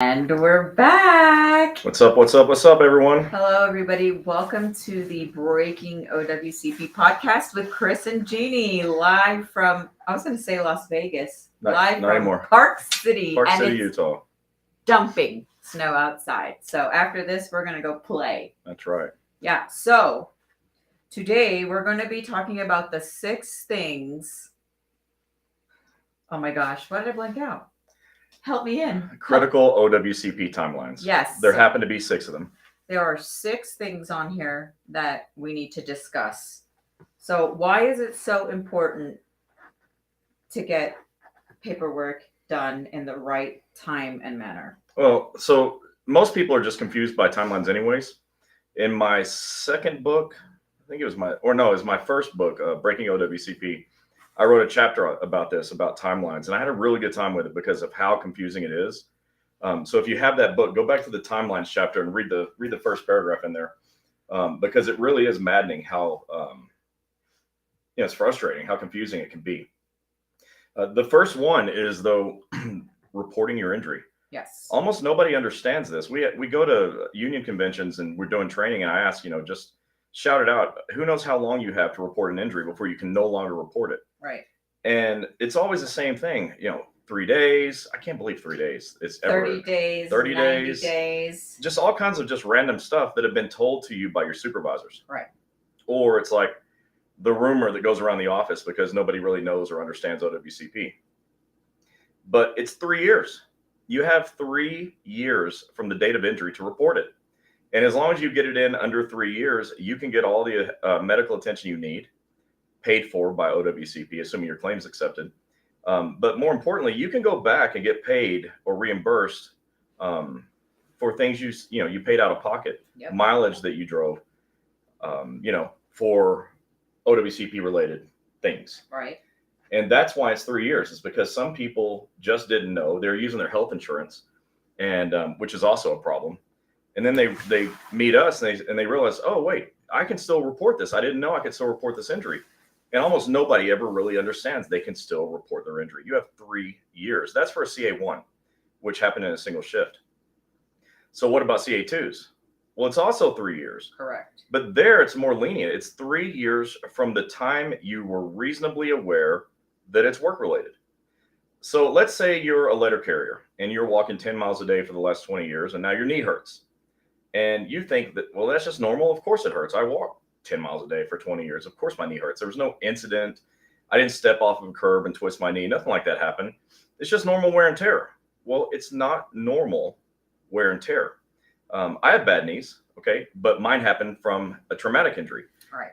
And we're back. What's up? What's up? What's up, everyone? Hello, everybody. Welcome to the Breaking OWCP podcast with Chris and Gini, live from, I was going to say Las Vegas, live Not from anymore. Park City. Park and City, it's Utah. dumping snow outside. So after this, we're going to go play. That's right. Yeah. So today, we're going to be talking about the 6 things. Oh my gosh, why did I blank out? Help me in. Critical OWCP timelines. Yes. There happen to be 6 of them. There are 6 things on here that we need to discuss. So why is it so important to get paperwork done in the right time and manner? Well, so most people are just confused by timelines anyways. In my second book, I think it was my first book, Breaking OWCP, I wrote a chapter about this, about timelines, and I had a really good time with it because of how confusing it is. So if you have that book, go back to the timelines chapter and read the first paragraph in there, because it really is maddening how it's frustrating how confusing it can be. The first one is though reporting your injury. Yes. Almost nobody understands this. We go to union conventions and we're doing training, and I ask, just shout it out. Who knows how long you have to report an injury before you can no longer report it? Right. And it's always the same thing. 3 days. I can't believe 3 days. It's 30 days. 30 90 days. Just all kinds of just random stuff that have been told to you by your supervisors. Right. Or it's like the rumor that goes around the office because nobody really knows or understands OWCP. But it's 3 years. You have 3 years from the date of injury to report it. And as long as you get it in under 3 years, you can get all the medical attention you need, paid for by OWCP, assuming your claim's accepted. But more importantly, you can go back and get paid or reimbursed for things you paid out of pocket, Yep. mileage that you drove, for OWCP related things. Right. And that's why it's 3 years. Is because some people just didn't know they're using their health insurance, and which is also a problem. And then they meet us and they realize, oh wait, I can still report this. I didn't know I could still report this injury. And almost nobody ever really understands they can still report their injury. You have 3 years. That's for a CA1, which happened in a single shift. So what about CA2s? Well, it's also 3 years. Correct. But there it's more lenient. It's 3 years from the time you were reasonably aware that it's work related. So let's say you're a letter carrier and you're walking 10 miles a day for the last 20 years, and now your knee hurts. And you think that, well, that's just normal. Of course it hurts. I walk 10 miles a day for 20 years. Of course my knee hurts. There was no incident. I didn't step off of a curb and twist my knee. Nothing like that happened. It's just normal wear and tear. Well, it's not normal wear and tear. I have bad knees, okay, but mine happened from a traumatic injury. All right.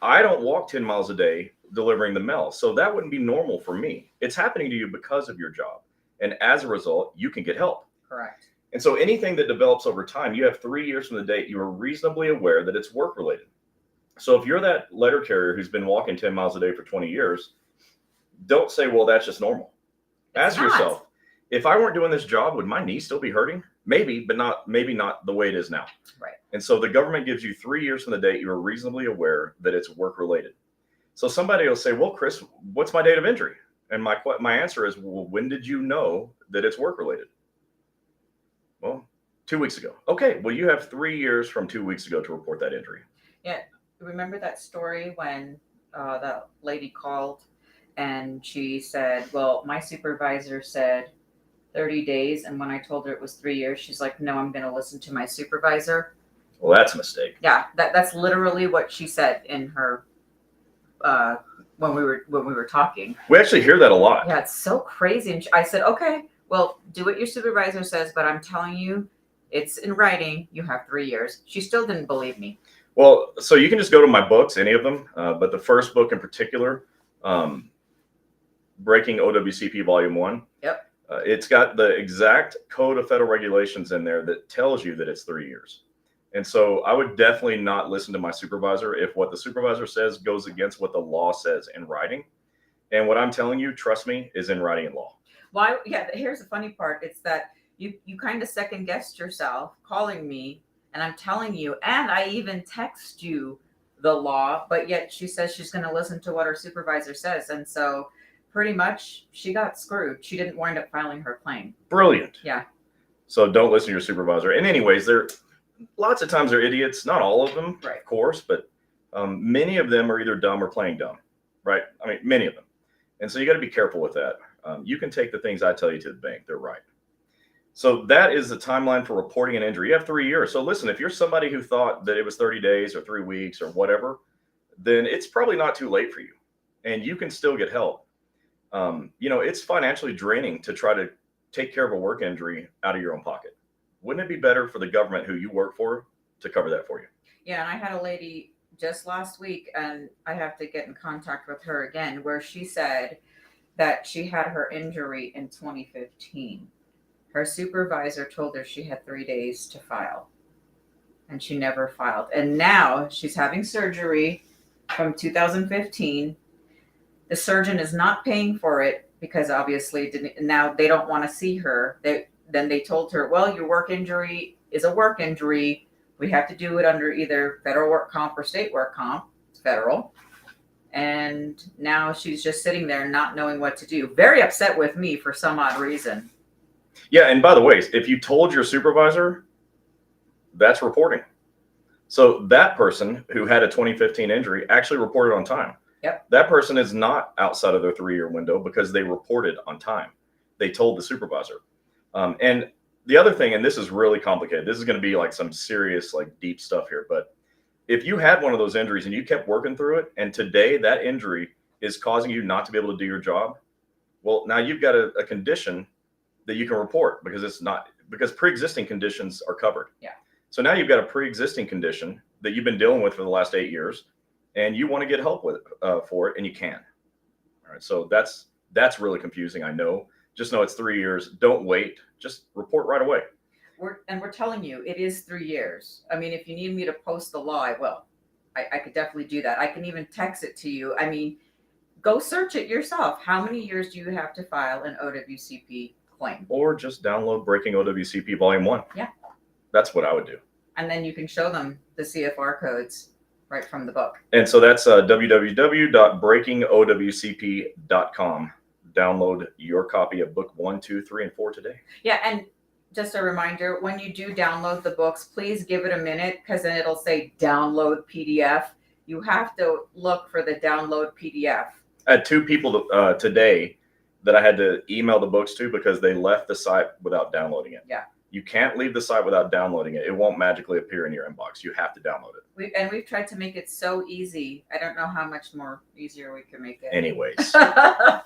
I don't walk 10 miles a day delivering the mail, so that wouldn't be normal for me. It's happening to you because of your job. And as a result, you can get help. Correct. And so anything that develops over time, you have 3 years from the date you are reasonably aware that it's work related. So if you're that letter carrier who's been walking 10 miles a day for 20 years, don't say, well, that's just normal. Ask yourself, if I weren't doing this job, would my knee still be hurting? Maybe, but maybe not the way it is now. Right. And so the government gives you 3 years from the date you are reasonably aware that it's work related. So somebody will say, well, Chris, what's my date of injury? And my answer is, well, when did you know that it's work related? Well, 2 weeks ago. Okay, well, you have 3 years from 2 weeks ago to report that injury. Yeah. Remember that story when that lady called and she said, well, my supervisor said 30 days. And when I told her it was 3 years, she's like, no, I'm going to listen to my supervisor. Well, that's a mistake. Yeah, that's literally what she said in her when we were talking. We actually hear that a lot. Yeah, it's so crazy. And I said, okay, well, do what your supervisor says, but I'm telling you, it's in writing. You have 3 years. She still didn't believe me. Well, so you can just go to my books, any of them, but the first book in particular, Breaking OWCP Volume 1. Yep. It's got the exact code of federal regulations in there that tells you that it's 3 years. And so I would definitely not listen to my supervisor if what the supervisor says goes against what the law says in writing. And what I'm telling you, trust me, is in writing in law. Why? Yeah, here's the funny part. It's that you kind of second guessed yourself calling me, and I'm telling you, and I even text you the law, but yet she says she's going to listen to what her supervisor says. And so pretty much she got screwed. She didn't wind up filing her claim. Brilliant. Yeah. So don't listen to your supervisor. And anyways, lots of times they're idiots. Not all of them, Right. of course, but many of them are either dumb or playing dumb, right? I mean, many of them. And so you got to be careful with that. You can take the things I tell you to the bank. They're right. So that is the timeline for reporting an injury. You have 3 years. So listen, if you're somebody who thought that it was 30 days or 3 weeks or whatever, then it's probably not too late for you. And you can still get help. It's financially draining to try to take care of a work injury out of your own pocket. Wouldn't it be better for the government who you work for to cover that for you? Yeah, and I had a lady just last week, and I have to get in contact with her again, where she said that she had her injury in 2015. Her supervisor told her she had 3 days to file, and she never filed. And now she's having surgery from 2015. The surgeon is not paying for it because obviously now they don't want to see her. Then they told her, well, your work injury is a work injury. We have to do it under either federal work comp or state work comp. It's federal. And now she's just sitting there not knowing what to do. Very upset with me for some odd reason. Yeah, and by the way, if you told your supervisor, that's reporting. So that person who had a 2015 injury actually reported on time. Yep. That person is not outside of their 3-year window because they reported on time. They told the supervisor. And the other thing, and this is really complicated, this is going to be like some serious, like deep stuff here. But if you had one of those injuries and you kept working through it, and today that injury is causing you not to be able to do your job, well, now you've got a condition that you can report because pre-existing conditions are covered. Yeah. So now you've got a pre-existing condition that you've been dealing with for the last 8 years, and you want to get help with for it, and you can. All right. So that's really confusing. I know. Just know it's 3 years. Don't wait. Just report right away. We're telling you, it is 3 years. I mean, if you need me to post the law, I will. I could definitely do that. I can even text it to you. I mean, go search it yourself. How many years do you have to file an OWCP claim? Or just download Breaking OWCP Volume 1. Yeah. That's what I would do. And then you can show them the CFR codes right from the book. And so that's www.breakingowcp.com. Download your copy of book 1, 2, 3, and 4 today. Yeah, and just a reminder, when you do download the books, please give it a minute because then it'll say download PDF. You have to look for the download PDF. I had 2 people today that I had to email the books to because they left the site without downloading it. Yeah. You can't leave the site without downloading it. It won't magically appear in your inbox. You have to download it. We've tried to make it so easy. I don't know how much more easier we can make it. Anyways,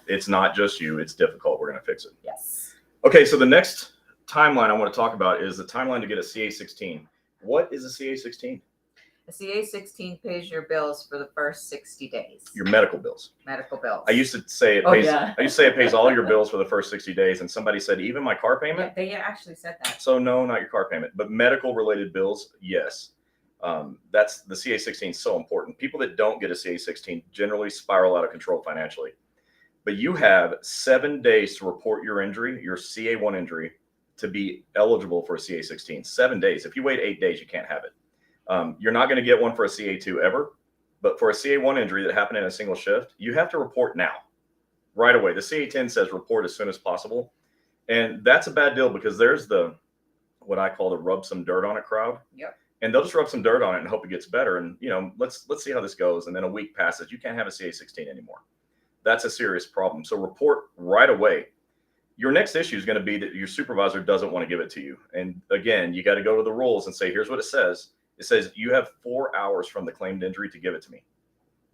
it's not just you. It's difficult. We're going to fix it. Yes. Okay, so the next timeline I want to talk about is the timeline to get a CA-16. What is a CA-16? A CA-16 pays your bills for the first 60 days. Your medical bills. Medical bills. I used to say it pays all your bills for the first 60 days, and somebody said even my car payment. Yeah, they actually said that. So no, not your car payment, but medical related bills, yes. That's the CA-16 is so important. People that don't get a CA-16 generally spiral out of control financially. But you have 7 days to report your injury, your CA-1 injury, to be eligible for a CA-16. 7 days. If you wait 8 days, you can't have it. You're not going to get one for a CA-2 ever, but for a CA-1 injury that happened in a single shift, you have to report now, right away. The CA-10 says report as soon as possible. And that's a bad deal because there's what I call the rub some dirt on it crowd. Yep. And they'll just rub some dirt on it and hope it gets better. And, let's see how this goes. And then a week passes. You can't have a CA-16 anymore. That's a serious problem. So report right away. Your next issue is going to be that your supervisor doesn't want to give it to you. And again, you got to go to the rules and say, here's what it says. It says you have 4 hours from the claimed injury to give it to me.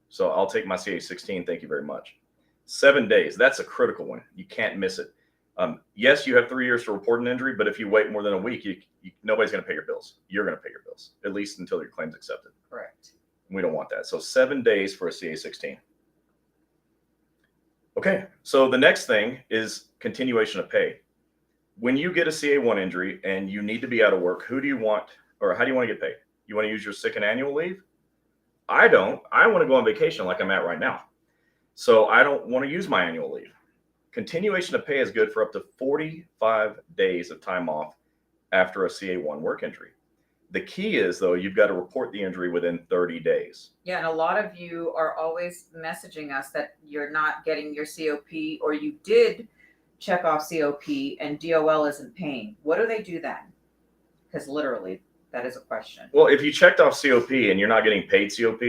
So I'll take my CA-16. Thank you very much. 7 days. That's a critical one. You can't miss it. Yes, you have 3 years to report an injury, but if you wait more than a week, nobody's going to pay your bills. You're going to pay your bills, at least until your claim's accepted. Correct. We don't want that. So 7 days for a CA-16. Okay. So the next thing is continuation of pay. When you get a CA-1 injury and you need to be out of work, who do you want, or how do you want to get paid? You want to use your sick and annual leave? I don't. I want to go on vacation like I'm at right now. So I don't want to use my annual leave. Continuation of pay is good for up to 45 days of time off after a CA-1 work injury. The key is, though, you've got to report the injury within 30 days. Yeah, and a lot of you are always messaging us that you're not getting your COP, or you did check off COP and DOL isn't paying, what do they do then? Because literally, that is a question. Well, if you checked off COP and you're not getting paid COP,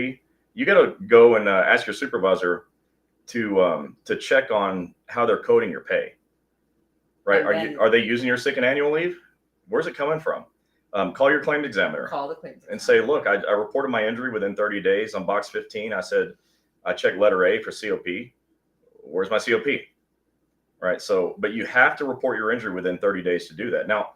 you got to go and ask your supervisor to check on how they're coding your pay. Right? Are they using your sick and annual leave? Where's it coming from? Call your claims examiner. Call the claims and say, look, I reported my injury within 30 days on box 15. I said I checked letter A for COP. Where's my COP? Right. So, but you have to report your injury within 30 days to do that. Now,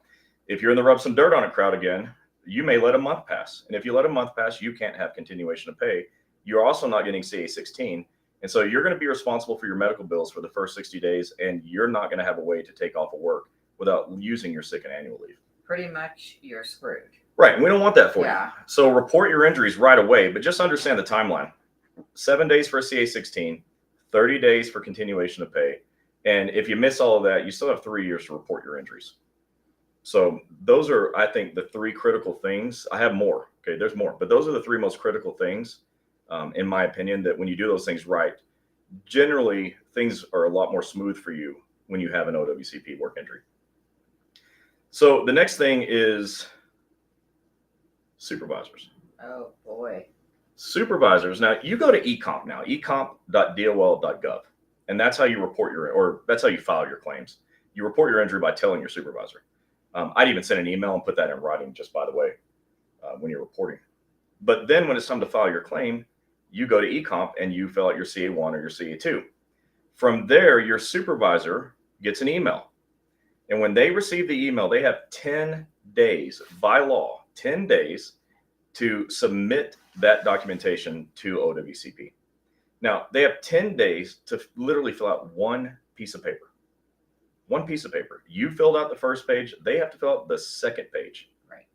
if you're in the rub some dirt on it crowd again, you may let a month pass. And if you let a month pass, you can't have continuation of pay. You're also not getting CA-16. And so you're going to be responsible for your medical bills for the first 60 days, and you're not going to have a way to take off of work without using your sick and annual leave. Pretty much you're screwed. Right. And we don't want that for Yeah. you. So report your injuries right away, but just understand the timeline. 7 days for a CA-16, 30 days for continuation of pay. And if you miss all of that, you still have 3 years to report your injuries. So those are, I think, the three critical things. I have more. Okay, there's more, but those are the three most critical things, in my opinion, that when you do those things right, generally things are a lot more smooth for you when you have an OWCP work injury. So the next thing is supervisors. Oh boy. Supervisors. Now you go to ecomp now, ecomp.dol.gov, and that's how you report that's how you file your claims. You report your injury by telling your supervisor. I'd even send an email and put that in writing, just by the way, when you're reporting. But then when it's time to file your claim, you go to ecomp and you fill out your CA1 or your CA2. From there, your supervisor gets an email. And when they receive the email, they have 10 days by law, 10 days to submit that documentation to OWCP. Now, they have 10 days to literally fill out one piece of paper. One piece of paper. You filled out the first page. They have to fill out the second page. Right.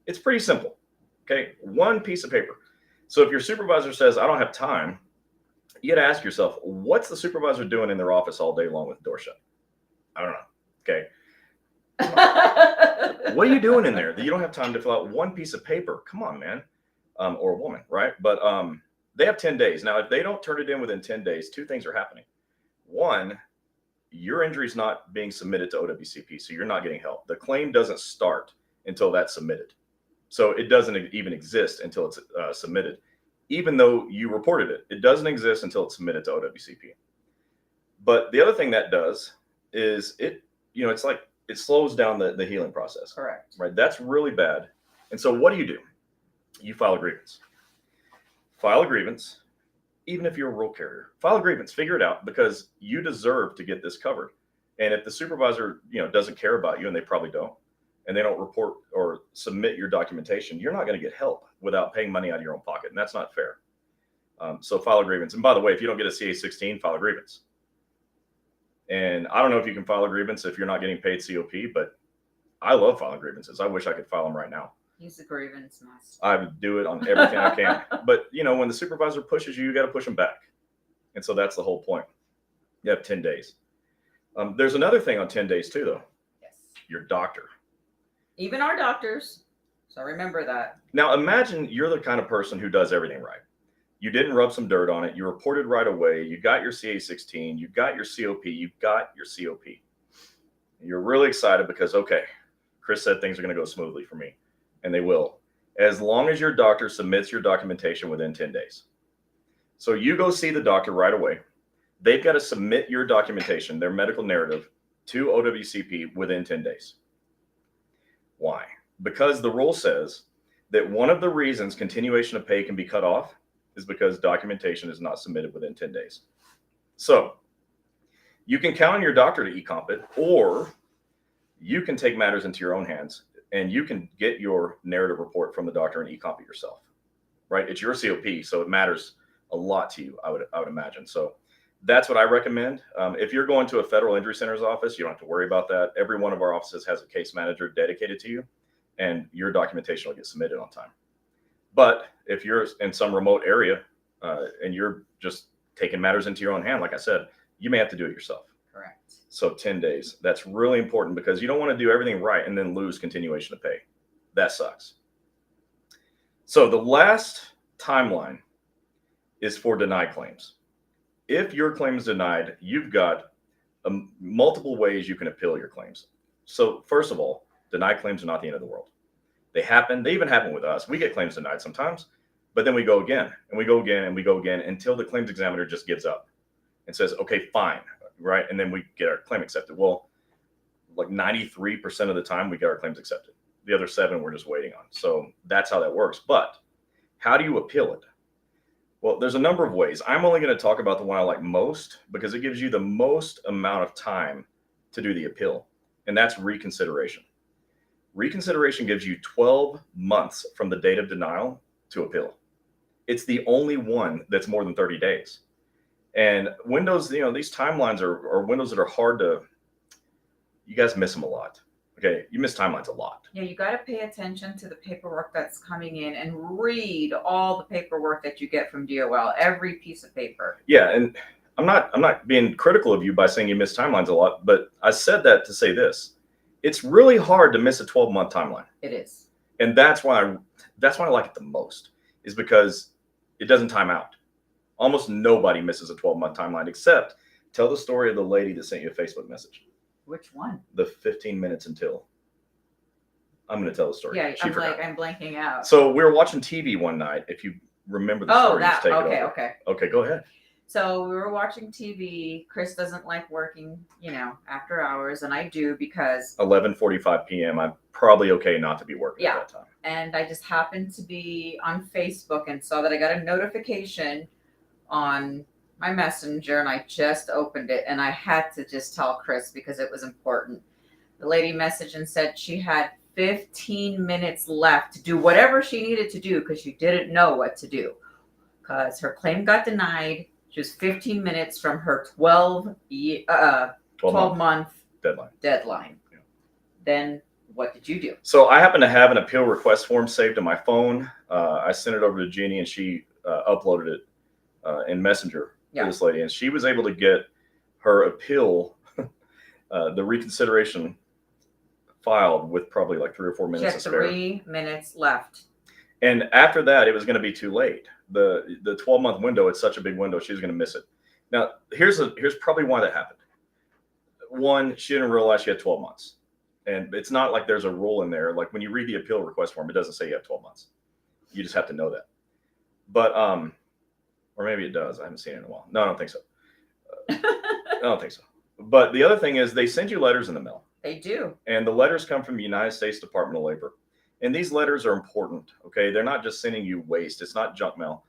It's pretty simple. Okay. One piece of paper. So if your supervisor says, I don't have time, you got to ask yourself, what's the supervisor doing in their office all day long with the door shut? I don't know. Okay. What are you doing in there that you don't have time to fill out one piece of paper? Come on, man. Or a woman, right? But they have 10 days. Now, if they don't turn it in within 10 days, two things are happening. One, your injury is not being submitted to OWCP, so you're not getting help. The claim doesn't start until that's submitted. So it doesn't even exist until it's submitted. Even though you reported it, it doesn't exist until it's submitted to OWCP. But the other thing that does is it's like it slows down the healing process. Correct. Right? That's really bad. And so what do? You file a grievance. File a grievance. Even if you're a rural carrier, file a grievance, figure it out, because you deserve to get this covered. And if the supervisor, doesn't care about you, and they probably don't, and they don't report or submit your documentation, you're not going to get help without paying money out of your own pocket. And that's not fair. So file a grievance. And by the way, if you don't get a CA-16, file a grievance. And I don't know if you can file a grievance if you're not getting paid COP, but I love filing grievances. I wish I could file them right now. Use the grievance master. I would do it on everything I can. But, when the supervisor pushes you, you got to push them back. And so that's the whole point. You have 10 days. There's another thing on 10 days too, though. Yes. Your doctor. Even our doctors. So remember that. Now, imagine you're the kind of person who does everything right. You didn't rub some dirt on it. You reported right away. You got your CA-16. You got your COP. You got your COP. You're really excited because, okay, Chris said things are going to go smoothly for me. And they will, as long as your doctor submits your documentation within 10 days. So you go see the doctor right away. They've got to submit your documentation, their medical narrative, to OWCP within 10 days. Why? Because the rule says that one of the reasons continuation of pay can be cut off is because documentation is not submitted within 10 days. So you can count on your doctor to ecomp it, or you can take matters into your own hands. And you can get your narrative report from the doctor and ecomp it yourself, right? It's your COP, so it matters a lot to you, I would imagine. So that's what I recommend. If you're going to a federal injury center's office, you don't have to worry about that. Every one of our offices has a case manager dedicated to you, and your documentation will get submitted on time. But if you're in some remote area and you're just taking matters into your own hand, like I said, you may have to do it yourself. Correct. So 10 days. That's really important because you don't want to do everything right and then lose continuation of pay. That sucks. So the last timeline is for denied claims. If your claim is denied, you've got multiple ways you can appeal your claims. So first of all, denied claims are not the end of the world. They happen. They even happen with us. We get claims denied sometimes, but then we go again and we go again and we go again until the claims examiner just gives up and says, okay, fine, right? And then we get our claim accepted. Well, like 93% of the time we get our claims accepted. The other 7 we're just waiting on. So that's how that works. But how do you appeal it? Well, there's a number of ways. I'm only going to talk about the one I like most because it gives you the most amount of time to do the appeal, and that's reconsideration. Reconsideration gives you 12 months from the date of denial to appeal. It's the only one that's more than 30 days. And windows, these timelines are windows that are hard to, you guys miss them a lot. Okay, you miss timelines a lot. Yeah, you got to pay attention to the paperwork that's coming in and read all the paperwork that you get from DOL, every piece of paper. Yeah, and I'm not being critical of you by saying you miss timelines a lot, but I said that to say this. It's really hard to miss a 12-month timeline. It is. And that's why I like it the most, is because it doesn't time out. Almost nobody misses a 12-month timeline, except tell the story of the lady that sent you a Facebook message. Which one? The 15 minutes until. I'm going to tell the story. Yeah, I'm blanking out. So we were watching TV one night. If you remember the story, just take it over. Okay, go ahead. So we were watching TV. Chris doesn't like working, after hours, and I do because 11:45 p.m. I'm probably okay not to be working at that time. And I just happened to be on Facebook and saw that I got a notification on my messenger, and I just opened it, and I had to just tell Chris because it was important. The lady messaged and said she had 15 minutes left to do whatever she needed to do because she didn't know what to do because her claim got denied. She was 15 minutes from her 12 month deadline. Yeah. Then what did you do? So I happen to have an appeal request form saved on my phone. I sent it over to Gini, and she uploaded it in Messenger for this lady, and she was able to get her appeal, the reconsideration, filed with probably like 3 or 4 minutes to spare. 3 minutes left. And after that, it was going to be too late. The 12-month window, it's such a big window, she was going to miss it. Now, here's probably why that happened. One, she didn't realize she had 12 months. And it's not like there's a rule in there. Like when you read the appeal request form, it doesn't say you have 12 months. You just have to know that. But, or maybe it does. I haven't seen it in a while. No, I don't think so. I don't think so. But the other thing is they send you letters in the mail. They do. And the letters come from the United States Department of Labor. And these letters are important, okay? They're not just sending you waste. It's not junk mail.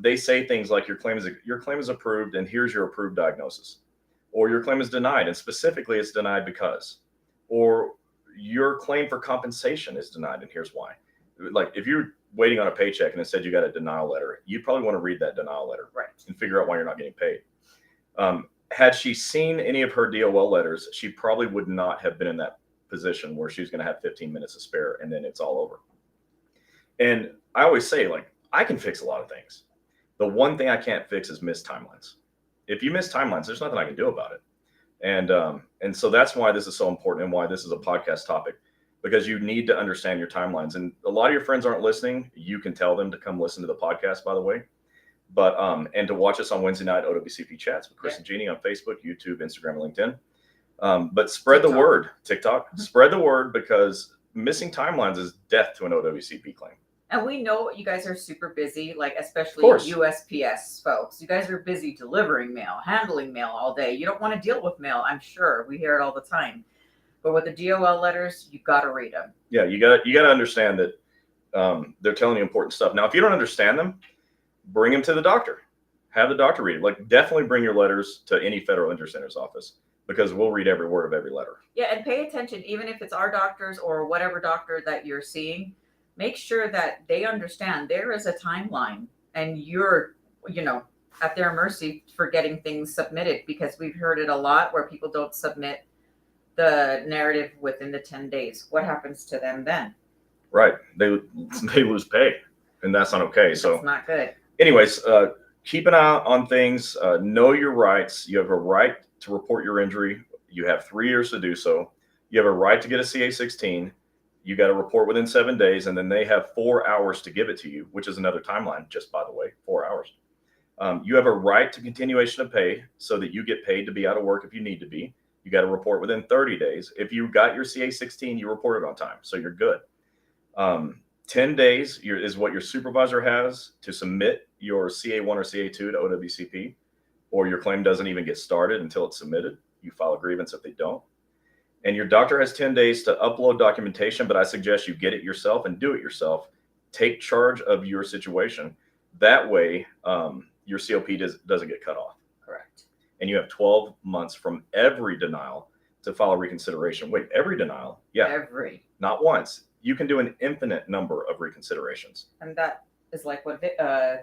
They say things like your claim is approved, and here's your approved diagnosis. Or your claim is denied, and specifically it's denied because. Or your claim for compensation is denied, and here's why. Like if you're waiting on a paycheck and it said you got a denial letter, you'd probably want to read that denial letter, right, and figure out why you're not getting paid. Had she seen any of her DOL letters, she probably would not have been in that position where she's going to have 15 minutes to spare and then it's all over. And I always say, like, I can fix a lot of things. The one thing I can't fix is missed timelines. If you miss timelines, there's nothing I can do about it. And so that's why this is so important and why this is a podcast topic, because you need to understand your timelines. And a lot of your friends aren't listening. You can tell them to come listen to the podcast, by the way. But and to watch us on Wednesday night OWCP chats with Chris and Gini on Facebook, YouTube, Instagram, and LinkedIn. But spread the word, TikTok, spread the word, because missing timelines is death to an OWCP claim. And we know you guys are super busy, like especially USPS folks. You guys are busy delivering mail, handling mail all day. You don't want to deal with mail, I'm sure. We hear it all the time. But with the DOL letters, you got to read them. Yeah, you got to understand that they're telling you important stuff. Now, if you don't understand them, bring them to the doctor. Have the doctor read it. Like, definitely bring your letters to any federal intercenter's office, because we'll read every word of every letter. Yeah, and pay attention, even if it's our doctors or whatever doctor that you're seeing, make sure that they understand there is a timeline and you're, at their mercy for getting things submitted, because we've heard it a lot where people don't submit the narrative within the 10 days. What happens to them then? Right. They lose pay, and that's not okay. So it's not good. Anyways, keep an eye on things. Know your rights. You have a right to report your injury. You have 3 years to do so. You have a right to get a CA-16. You got to report within 7 days, and then they have 4 hours to give it to you, which is another timeline, just by the way, 4 hours. You have a right to continuation of pay so that you get paid to be out of work if you need to be. You got to report within 30 days. If you got your CA-16, you reported on time, so you're good. 10 days is what your supervisor has to submit your CA-1 or CA-2 to OWCP, or your claim doesn't even get started until it's submitted. You file a grievance if they don't. And your doctor has 10 days to upload documentation, but I suggest you get it yourself and do it yourself. Take charge of your situation. That way, your COP doesn't get cut off. Correct. And you have 12 months from every denial to file a reconsideration. Wait, every denial? Yeah. Every. Not once. You can do an infinite number of reconsiderations. And that is like what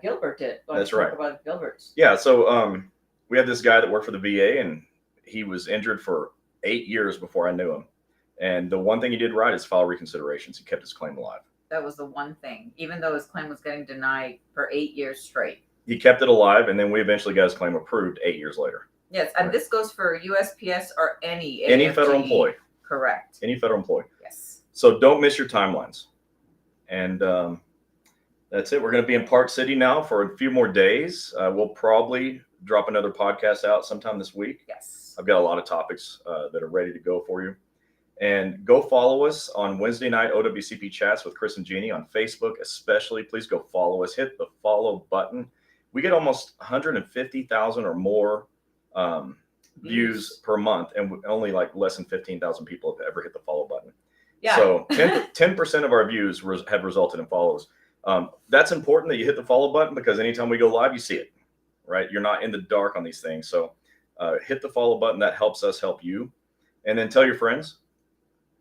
Gilbert did. That's right. About Gilbert's. Yeah. So we had this guy that worked for the VA, and he was injured for 8 years before I knew him. And the one thing he did right is file reconsiderations. He kept his claim alive. That was the one thing, even though his claim was getting denied for 8 years straight. He kept it alive, and then we eventually got his claim approved 8 years later. Yes, and this goes for USPS or any federal employee. Correct. Any federal employee. Yes. So don't miss your timelines. And that's it. We're going to be in Park City now for a few more days. We'll probably drop another podcast out sometime this week. Yes. I've got a lot of topics that are ready to go for you. And go follow us on Wednesday night OWCP chats with Chris and Gini on Facebook, especially. Please go follow us. Hit the follow button. We get almost 150,000 or more views per month, and only like less than 15,000 people have ever hit the follow button. Yeah. So 10% of our views have resulted in follows. That's important that you hit the follow button, because anytime we go live, you see it, right? You're not in the dark on these things. So hit the follow button. That helps us help you. And then tell your friends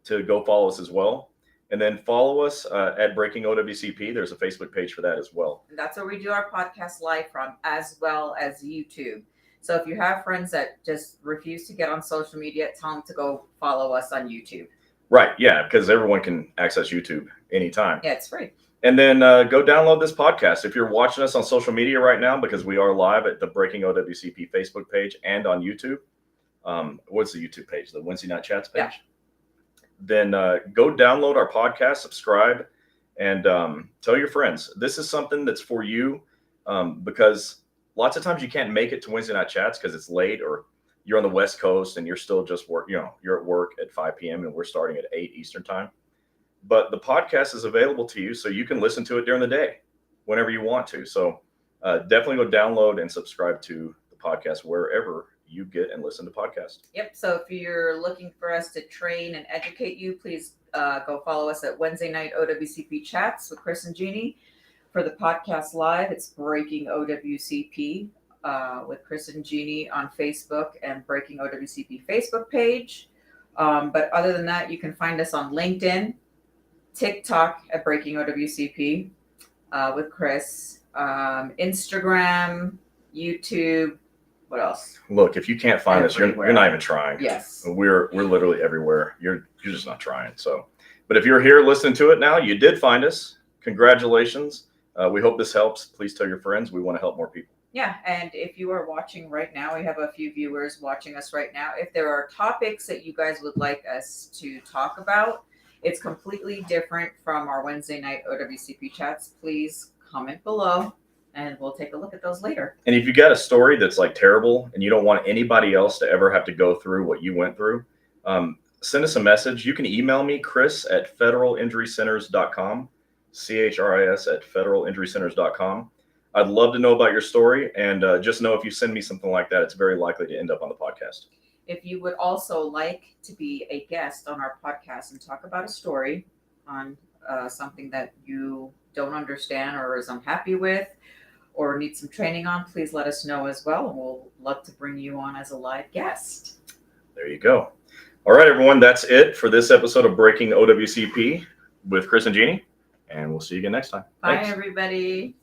to go follow us as well. And then follow us at Breaking OWCP. There's a Facebook page for that as well. And that's where we do our podcast live from, as well as YouTube. So if you have friends that just refuse to get on social media, tell them to go follow us on YouTube. Right. Yeah. Because everyone can access YouTube anytime. Yeah, it's free. And then go download this podcast. If you're watching us on social media right now, because we are live at the Breaking OWCP Facebook page and on YouTube. What's the YouTube page? The Wednesday Night Chats page? Yeah. Then go download our podcast, subscribe, and tell your friends. This is something that's for you, because lots of times you can't make it to Wednesday Night Chats because it's late, or you're on the West Coast and you're still just you're at work at 5 p.m. and we're starting at 8 Eastern time. But the podcast is available to you, so you can listen to it during the day whenever you want to. So definitely go download and subscribe to the podcast wherever you get and listen to podcasts. Yep. So if you're looking for us to train and educate you, please go follow us at Wednesday Night OWCP Chats with Chris and Gini. For the podcast live, it's Breaking OWCP with Chris and Gini on Facebook and Breaking OWCP Facebook page. But other than that, you can find us on LinkedIn, TikTok at Breaking OWCP with Chris, Instagram, YouTube. What else? Look, if you can't find us, you're not even trying. Yes. We're literally everywhere. You're just not trying. So, but if you're here listening to it now, you did find us. Congratulations. We hope this helps. Please tell your friends. We want to help more people. Yeah, and if you are watching right now, we have a few viewers watching us right now. If there are topics that you guys would like us to talk about, it's completely different from our Wednesday night OWCP chats. Please comment below, and we'll take a look at those later. And if you got a story that's like terrible and you don't want anybody else to ever have to go through what you went through, send us a message. You can email me, Chris at federalinjurycenters.com, CHRIS at federalinjurycenters.com. I'd love to know about your story, and just know if you send me something like that, it's very likely to end up on the podcast. If you would also like to be a guest on our podcast and talk about a story on something that you don't understand or is unhappy with or need some training on, please let us know as well, and we'll love to bring you on as a live guest. There you go. All right, everyone, that's it for this episode of Breaking OWCP with Chris and Gini, and we'll see you again next time. Bye, Thanks. everybody.